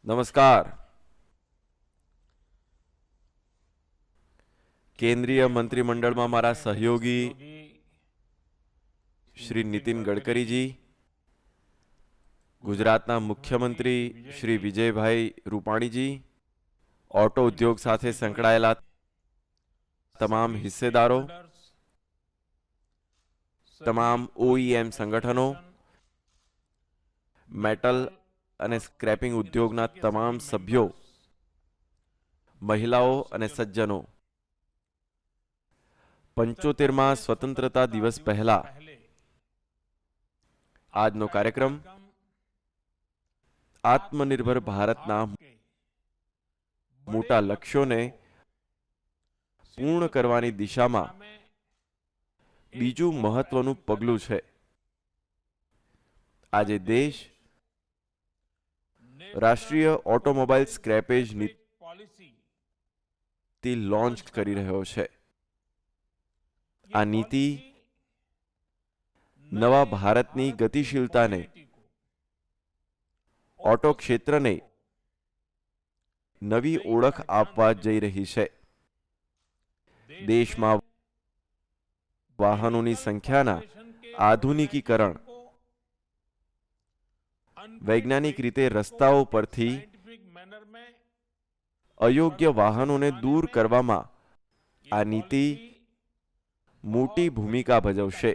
નમસ્કાર. કેન્દ્રીય મંત્રીમંડળમાં મારા સહયોગી શ્રી નીતિન ગડકરીજી, ગુજરાતના મુખ્યમંત્રી શ્રી વિજયભાઈ રૂપાણીજી, ઓટો ઉદ્યોગ સાથે સંકળાયેલા તમામ હિસ્સેદારો, તમામ OEM સંગઠનો, મેટલ અને સ્ક્રેપિંગ ઉદ્યોગના તમામ સભ્યો, મહિલાઓ અને સજ્જનો, 75મા સ્વતંત્રતા દિવસ પહેલા આજનો કાર્યક્રમ આત્મનિર્ભર ભારતના મોટા લક્ષ્યોને પૂર્ણ કરવાની દિશામાં બીજું મહત્વનું પગલું છે. આજે દેશ રાષ્ટ્રીય ઓટોમોબાઈલ સ્ક્રેપેજ નીતિ લોન્ચ કરી રહ્યો છે. આ નીતિ નવા ભારતની ગતિશીલતાને, ઓટો ક્ષેત્રને નવી ઓળખ આપવા જઈ રહી છે. દેશમાં વાહનોની સંખ્યાના આધુનિકીકરણ, વૈજ્ઞાનિક રીતે રસ્તાઓ પરથી અયોગ્ય વાહનોને દૂર કરવામાં આ નીતિ મોટી ભૂમિકા ભજવશે.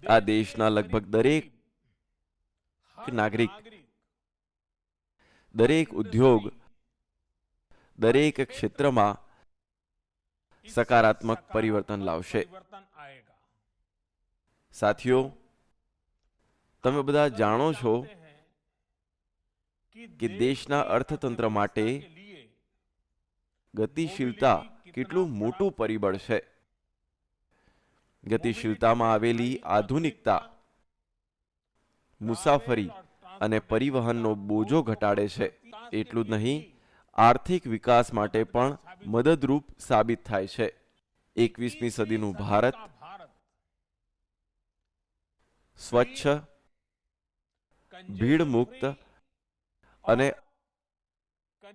આ દેશના લગભગ દરેક નાગરિક, દરેક ઉદ્યોગ, દરેક ક્ષેત્રમાં સકારાત્મક પરિવર્તન લાવશે. સાથીઓ, તમે બધા જાણો છો કે દેશના અર્થતંત્ર માટે ગતિશીલતા કેટલું મોટું પરિબળ છે. ગતિશીલતામાં આવેલી આધુનિકતા મુસાફરી અને પરિવહનનો બોજો ઘટાડે છે. એટલું જ નહીં, આર્થિક વિકાસ માટે પણ મદદરૂપ સાબિત થાય છે. 21મી સદીનું ભારત સ્વચ્છ, ભીડમુક્ત અને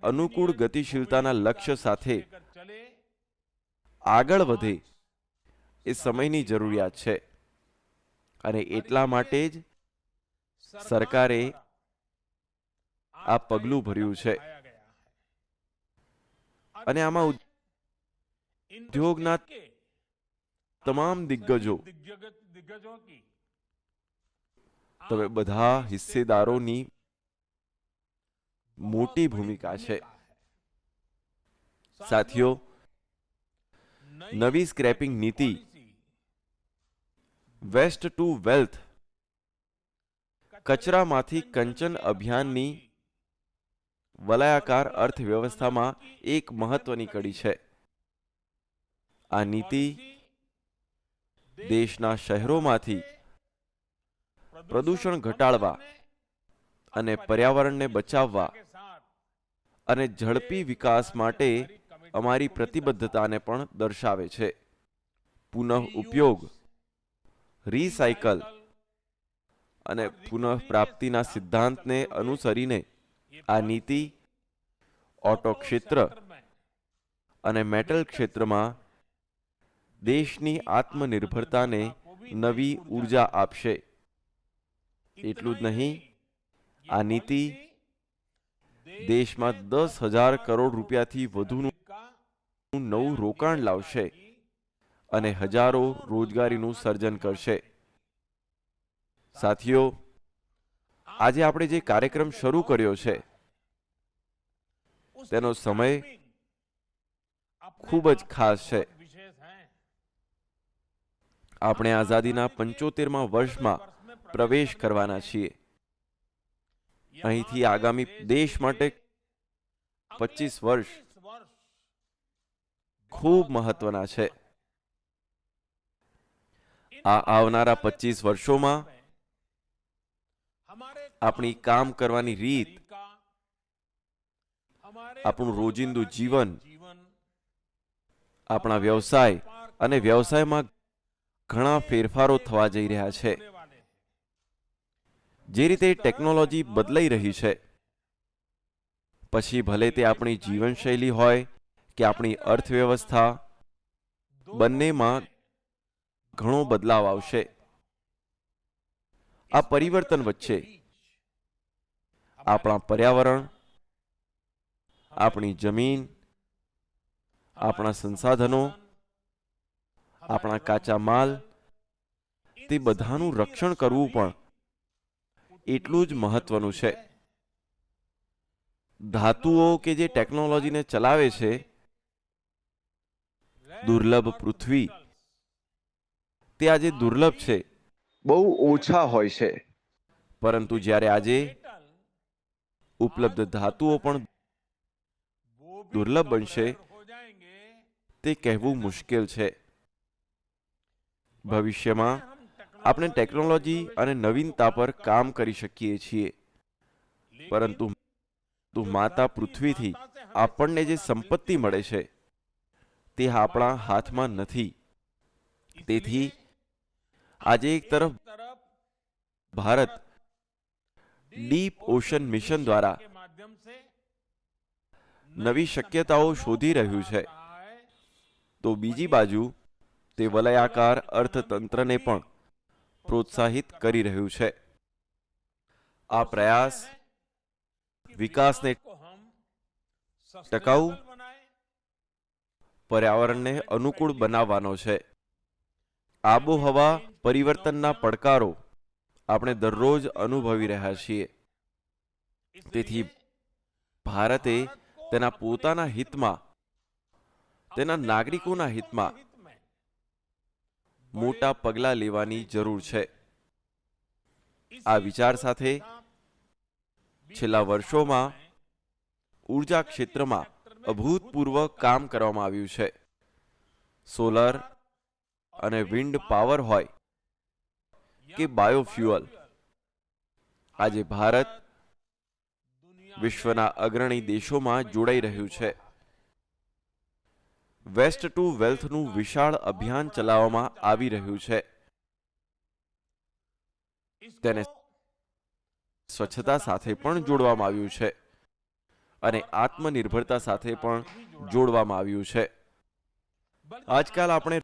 અનુકૂળ ગતિશીલતાના લક્ષ્ય સાથે આગળ વધે એ સમયની જરૂરિયાત છે. અને એટલા માટે જ સરકારે આ પગલું ભર્યું છે. અને આમાં ઉદ્યોગના તમામ દિગ્ગજો, તમે બધા હિસ્સેદારોની મોટી ભૂમિકા છે. સાથીઓ, નવી સ્ક્રેપિંગ નીતિ વેસ્ટ ટુ વેલ્થ, કચરામાંથી કંચન અભિયાનની વલયાકાર અર્થવ્યવસ્થામાં એક મહત્વની કડી છે. આ નીતિ દેશના શહેરોમાંથી પ્રદૂષણ ઘટાડવા અને પર્યાવરણને બચાવવા અને ઝડપી વિકાસ માટે અમારી પ્રતિબદ્ધતાને પણ દર્શાવે છે. પુનઃ ઉપયોગ, રિસાયકલ અને પુનઃ પ્રાપ્તિના સિદ્ધાંતને અનુસરીને આ નીતિ ઓટો ક્ષેત્ર અને મેટલ ક્ષેત્રમાં દેશની આત્મનિર્ભરતાને નવી ઉર્જા આપશે. એટલું જ નહીં, આ નીતિ દેશમાં 10,000 કરોડ રૂપિયાથી વધુનું નવું રોકાણ લાવશે અને હજારો રોજગારીનું સર્જન કરશે. સાથીઓ, આજે આપણે જે કાર્યક્રમ શરૂ કર્યો છે તેનો સમય ખૂબ જ ખાસ છે. આપણે આઝાદીના 75મા વર્ષમાં પ્રવેશ કરવાના છીએ. અહીંથી આગામી દેશ માટે 25 વર્ષ ખૂબ મહત્વના છે. આ આવનારા 25 વર્ષોમાં આપણી કામ કરવાની રીત, આપણું રોજિંદુ જીવન, આપણા વ્યવસાય અને વ્યવસાયમાં ઘણા ફેરફારો થવા જઈ રહ્યા છે. જે રીતે ટેકનોલોજી બદલાઈ રહી છે, પછી ભલે તે આપણી જીવનશૈલી હોય કે આપણી અર્થવ્યવસ્થા, બંનેમાં ઘણો બદલાવ આવશે. આ પરિવર્તન વચ્ચે આપણા પર્યાવરણ, આપણી જમીન, આપણા સંસાધનો, આપણા કાચા માલ, તે બધાનું રક્ષણ કરવું પણ એટલું જ મહત્વનું છે. ધાતુઓ કે જે ટેકનોલોજીને ચલાવે છે, દુર્લભ પૃથ્વી, તે આજે દુર્લભ છે, બહુ ઓછા હોય છે. પરંતુ જ્યારે આજે ઉપલબ્ધ ધાતુઓ પણ દુર્લભ બનશે, તે કહેવું મુશ્કેલ છે. ભવિષ્યમાં આપણે ટેકનોલોજી અને નવીનતા પર કામ કરી શકીએ છીએ, પરંતુ માતા પૃથ્વીથી આપણને જે સંપત્તિ મળે છે, તે આપણા હાથમાં નથી. તેથી આજે એક તરફ ભારત ડીપ ઓશન મિશન દ્વારા નવી શક્યતાઓ શોધી રહ્યું છે, તો બીજી બાજુ તે વલયાકાર અર્થતંત્રને પણ પ્રોત્સાહિત કરી રહ્યું છે. આ પ્રયાસ વિકાસને ટકાઉ, પર્યાવરણને અનુકૂળ બનાવવાનો છે. આબોહવા પરિવર્તનના પડકારો આપણે દરરોજ અનુભવી રહ્યા છીએ. તેથી ભારતે તેના પોતાના હિતમાં, તેના નાગરિકોના હિતમાં મોટા પગલાં લેવાની જરૂર છે. આ વિચાર સાથે છેલ્લા વર્ષોમાં ઉર્જા ક્ષેત્રમાં અભૂતપૂર્વ કામ કરવામાં આવ્યું છે. સોલર અને વિન્ડ પાવર હોય કે બાયોફ્યુઅલ, આજે ભારત વિશ્વના અગ્રણી દેશોમાં જોડાઈ રહ્યું છે. વેસ્ટ ટુ વેલ્થનું વિશાળ અભિયાન ચલાવવામાં આવી રહ્યું છે. તેને સ્વચ્છતા સાથે પણ જોડવામાં આવ્યું છે અને આત્મનિર્ભરતા સાથે પણ જોડવામાં આવ્યું છે. આજકાલ આપણે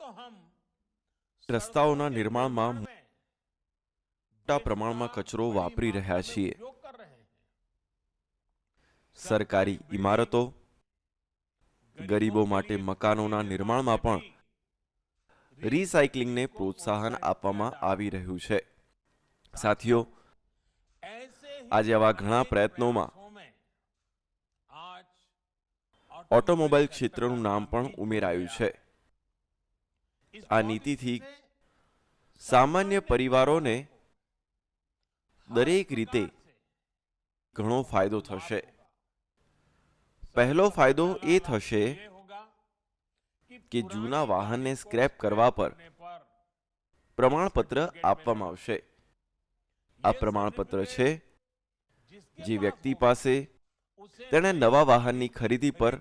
રસ્તાઓના નિર્માણમાં મોટા પ્રમાણમાં કચરો વાપરી રહ્યા છીએ. સરકારી ઇમારતો, ગરીબો માટે મકાનોના નિર્માણમાં પણ રિસાયકલિંગને પ્રોત્સાહન આપવામાં આવી રહ્યું છે. સાથીઓ, આજે આવા ઘણા પ્રયત્નોમાં ઓટોમોબાઈલ ક્ષેત્રનું નામ પણ ઉમેરાયું છે. આ નીતિથી સામાન્ય પરિવારોને દરેક રીતે ઘણો ફાયદો થશે. પહેલો ફાયદો એ થશે કે જૂના વાહનને સ્ક્રેપ કરવા પર પ્રમાણપત્ર આપવામાં આવશે. આ પ્રમાણપત્ર છે જે વ્યક્તિ પાસે તેણે નવા વાહનની ખરીદી પર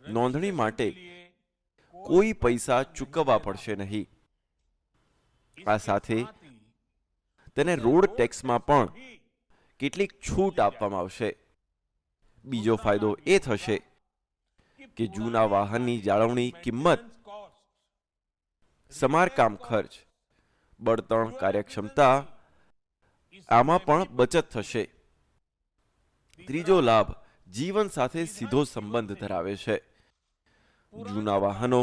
નોંધણી માટે કોઈ પૈસા ચૂકવવા પડશે નહીં. આ સાથે તેને રોડ ટેક્સમાં પણ કેટલીક છૂટ આપવામાં આવશે. બીજો ફાયદો એ થશે કે જૂના વાહનની જાળવણી કિંમત, સમારકામ ખર્ચ, બળતણ કાર્યક્ષમતા, આમાં પણ બચત થશે. ત્રીજો લાભ જીવન સાથે સીધો સંબંધ ધરાવે છે. જૂના વાહનો,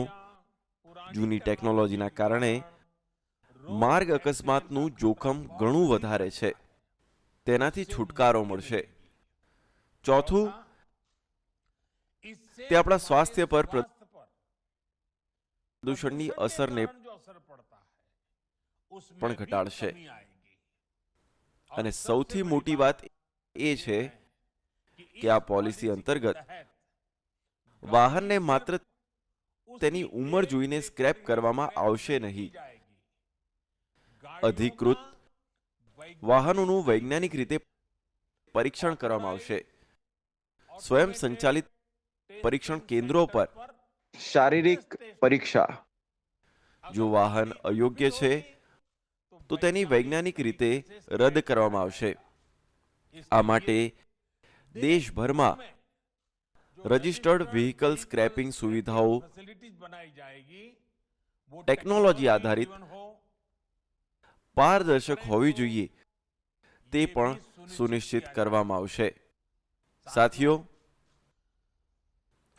જૂની ટેકનોલોજીના કારણે માર્ગ અકસ્માતનું જોખમ ઘણું વધારે છે. તેનાથી છુટકારો મળશે. ચોથું, તે આપણા સ્વાસ્થ્ય પર પ્રદૂષણની અસરને પણ ઘટાડશે. અને સૌથી મોટી વાત એ છે કે આ પોલિસી અંતર્ગત વાહનને માત્ર તેની ઉંમર જોઈને સ્ક્રેપ કરવામાં આવશે નહીં. અધિકૃત વાહનોનું વૈજ્ઞાનિક રીતે પરીક્ષણ કરવામાં આવશે. સ્વયં સંચાલિત પરીક્ષણ કેન્દ્રો પર શારીરિક પરીક્ષા. જો વાહન અયોગ્ય છે તો તેની વૈજ્ઞાનિક રીતે રદ કરવામાં આવશે. આ માટે દેશભરમાં રજિસ્ટર્ડ વ્હીકલ સ્ક્રેપિંગ સુવિધાઓ ટેકનોલોજી આધારિત પારદર્શક હોવી જોઈએ તે પણ સુનિશ્ચિત કરવામાં આવશે. સાથીઓ,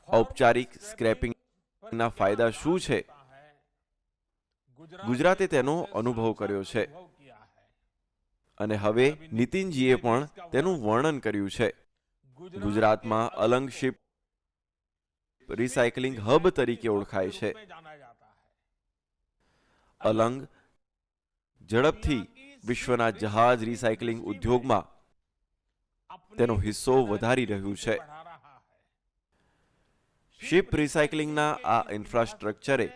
ઔપચારિક સ્ક્રેપિંગના ફાયદા શું છે? ગુજરાતે તેનો અનુભવ કર્યો છે અને હવે નીતિનજીએ પણ તેનું વર્ણન કર્યું છે. ગુજરાતમાં અલંગ શિપ રિસાયકલિંગ હબ તરીકે ઓળખાય છે. અલંગ ઝડપથી વિશ્વના જહાજ રિસાયકલિંગ ઉદ્યોગમાં તેનો હિસ્સો વધારી રહ્યું છે. શિપ રિસાયકલિંગના આ ઇન્ફ્રાસ્ટ્રક્ચરે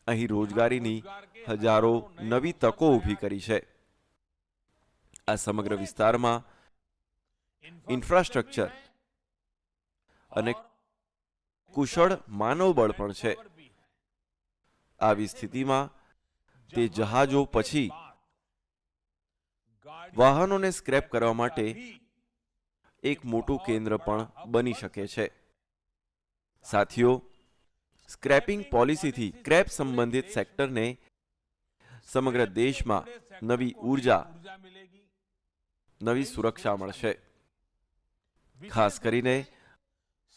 અહીં રોજગારીની હજારો નવી તકો ઊભી કરી છે. આ સમગ્ર વિસ્તારમાં ઇન્ફ્રાસ્ટ્રક્ચર અને કુશળ માનવબળ પણ છે. આવી સ્થિતિમાં તે જહાજો પછી વાહનોને સ્ક્રેપ કરવા માટે એક મોટું કેન્દ્ર પણ બની શકે છે. સાથીઓ, સ્ક્રેપિંગ પોલિસીથી સ્ક્રેપ સંબંધિત સેક્ટરને સમગ્ર દેશમાં નવી ઉર્જા, નવી સુરક્ષા મળશે. ખાસ કરીને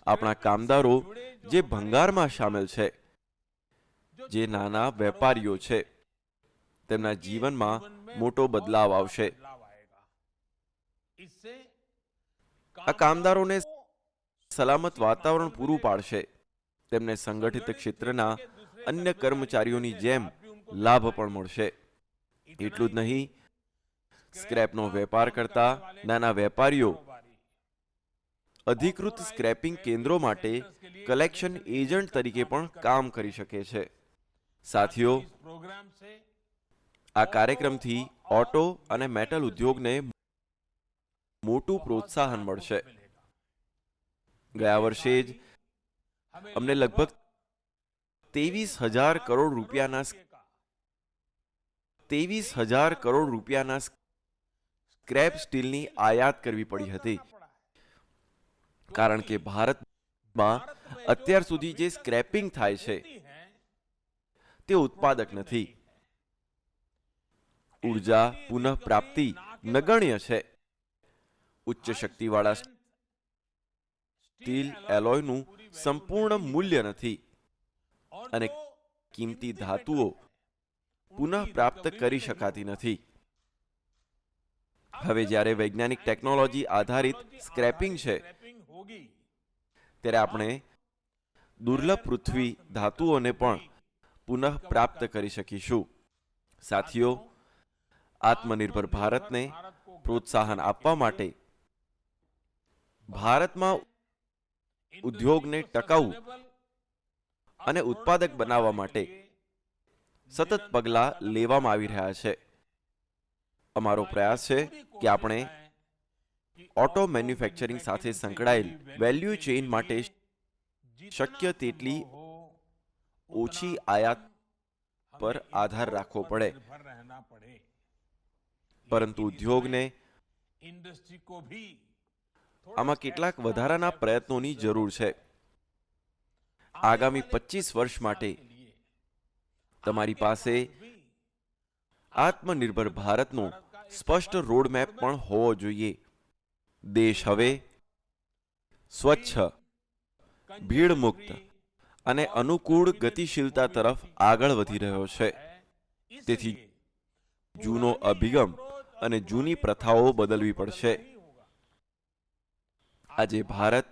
આપણા કામદારો જે ભંગારમાં સામેલ છે, જે નાના વેપારીઓ છે, તેમના જીવનમાં મોટો બદલાવ આવશે. આ કામદારોને સલામત વાતાવરણ પૂરું પાડશે. તેમને સંગઠિત ક્ષેત્રના અન્ય કર્મચારીઓની જેમ લાભ પણ મળશે. એટલું જ નહીં, સ્ક્રેપનો વેપાર કરતા નાના વેપારીઓ અધિકૃત સ્ક્રેપિંગ કેન્દ્રો માટે કલેક્શન એજન્ટ તરીકે પણ કામ કરી શકે છે. સાથીઓ, આ કાર્યક્રમથી ઓટો અને મેટલ ઉદ્યોગને મોટું પ્રોત્સાહન મળશે. ગયા વર્ષે જ અમને લગભગ 23,000 કરોડ રૂપિયાના સ્ક્રેપ સ્ટીલની આયાત કરવી પડી હતી, કારણ કે ભારતમાં અત્યાર સુધી જે સ્ક્રેપિંગ થાય છે તે ઉત્પાદક નથી. ઉર્જા પુનઃપ્રાપ્તિ નગણ્ય છે. ઉચ્ચ શક્તિવાળા સ્ટીલ એલોયનું સંપૂર્ણ મૂલ્ય નથી અને કિંમતી ધાતુઓ પુનઃપ્રાપ્ત કરી શકાતી નથી. હવે જ્યારે વૈજ્ઞાનિક ટેકનોલોજી આધારિત સ્ક્રેપિંગ છે, ત્યારે આપણે દુર્લભ પૃથ્વી ધાતુઓને પણ પુનઃ પ્રાપ્ત કરી શકીશું. સાથીઓ, આત્મનિર્ભર ભારતને પ્રોત્સાહન આપવા માટે ભારતમાં ઉદ્યોગને ટકાઉ અને ઉત્પાદક બનાવવા માટે સતત પગલાં લેવામાં આવી રહ્યા છે. અમારો પ્રયાસ છે કે આપણે ઓટો મેન્યુફેક્ચરિંગ સાથે સંકળાયેલ વેલ્યુ ચેઇન માટે શક્ય તેટલી ઓછી આયાત પર આધાર રાખવો પડે, પરંતુ ઉદ્યોગને આમાં કેટલાક વધારાના પ્રયત્નોની જરૂર છે. આગામી 25 વર્ષ માટે તમારી પાસે આત્મનિર્ભર ભારતનો સ્પષ્ટ રોડમેપ પણ હોવો જોઈએ. દેશ હવે સ્વચ્છ, ભીડમુક્ત અને અનુકૂળ ગતિશીલતા તરફ આગળ વધી રહ્યો છે. તેથી જૂનો અભિગમ અને જૂની પ્રથાઓ બદલવી પડશે. આજે ભારત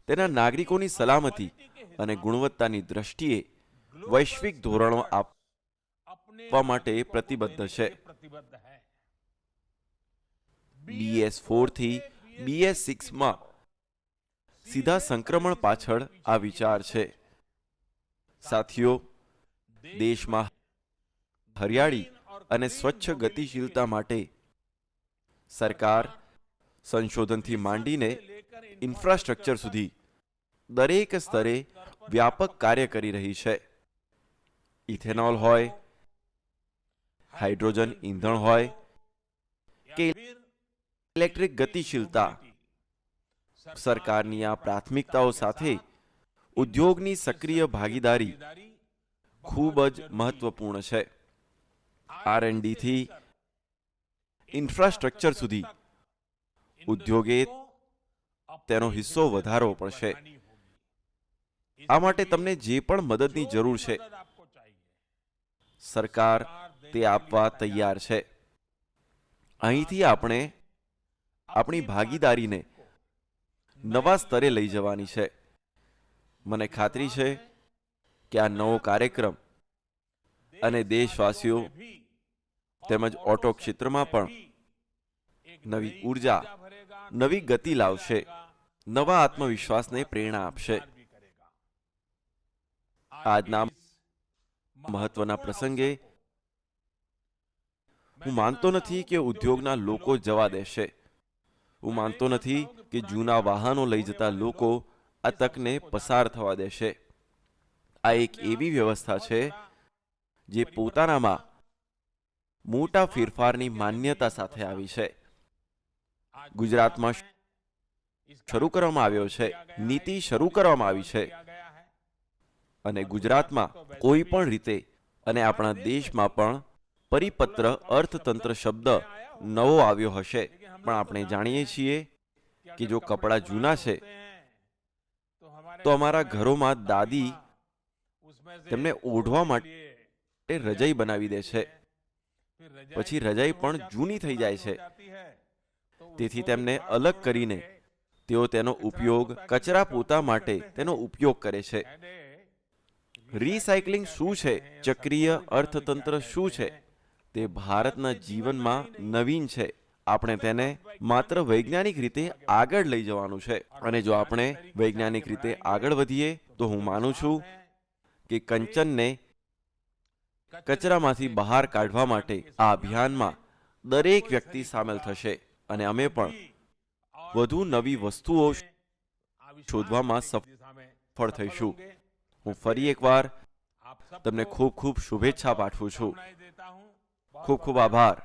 તેના નાગરિકોની સલામતી અને ગુણવત્તાની દ્રષ્ટિએ વૈશ્વિક ધોરણો આપવા માટે પ્રતિબદ્ધ છે. BS4 થી BS6 માં સીધા સંક્રમણ પાછળ આ વિચાર છે. સાથીઓ, દેશમાં હરિયાળી અને સ્વચ્છ ગતિશીલતા માટે સરકાર સંશોધનથી માંડીને ઇન્ફ્રાસ્ટ્રક્ચર સુધી દરેક સ્તરે વ્યાપક કાર્ય કરી રહી છે. ઇથેનોલ હોય હાઇડ્રોજન ઈંધણ હોય કે ઇલેક્ટ્રિક ગતિશીલતા, સરકારની આ પ્રાથમિકતાઓ સાથે ઉદ્યોગની સક્રિય ભાગીદારી ખૂબ જ મહત્વપૂર્ણ છે. R&D થી ઇન્ફ્રાસ્ટ્રક્ચર સુધી ઉદ્યોગે તેનો હિસ્સો વધારવો પડશે. આ માટે તમને જે પણ મદદની જરૂર છે, સરકાર તે આપવા તૈયાર છે. અહીંથી આપણે આપણી ભાગીદારીને નવા સ્તરે લઈ જવાની છે. મને ખાતરી છે કે આ નવો કાર્યક્રમ અને દેશવાસીઓ તેમજ ઓટો ક્ષેત્રમાં પણ નવી ઉર્જા, નવી ગતિ લાવશે, નવા આત્મવિશ્વાસને પ્રેરણા આપશે. આજના મહત્વના પ્રસંગે હું માનતો નથી કે ઉદ્યોગના લોકો જવા દેશે. હું માનતો નથી કે જૂના વાહનો લઈ જતા લોકો આ તકને પસાર થવા દેશે. આ એક એવી વ્યવસ્થા છે જે પોતાનામાં મોટા ફેરફારની માન્યતા સાથે આવી છે. ગુજરાતમાં શરૂ કરવામાં આવ્યો છે, નીતિ શરૂ કરવામાં આવી છે, અને ગુજરાતમાં કોઈ પણ રીતે અને આપણા દેશમાં પણ પરિપત્ર અર્થતંત્ર શબ્દ નવો આવ્યો હશે. પણ આપણે જાણીએ છીએ કે જો કપડાં જૂના છે તો અમારા ઘરોમાં દાદી તેમને ઓઢવા માટે રજાઈ બનાવી દે છે. પછી રજાઈ પણ જૂની થઈ જાય છે. તેથી તેમને અલગ કરીને તેઓ તેનો ઉપયોગ કચરા પોતા માટે તેનો ઉપયોગ કરે છે. રિસાયકલિંગ શું છે, ચક્રીય અર્થતંત્ર શું છે, તે ભારતના જીવનમાં નવીન છે. આપણે તેને માત્ર વૈજ્ઞાનિક રીતે આગળ લઈ જવાનું છે. અને જો આપણે વૈજ્ઞાનિક રીતે આગળ વધીએ તો હું માનું છું કે કંચનને કચરામાંથી બહાર કાઢવા માટે આ અભિયાનમાં દરેક વ્યક્તિ સામેલ થશે અને અમે પણ વધુ નવી વસ્તુઓ શોધવામાં સફળ થઈશું. હું ફરી એકવાર તમને ખૂબ ખૂબ શુભેચ્છા પાઠવું છું. ખૂબ ખૂબ આભાર.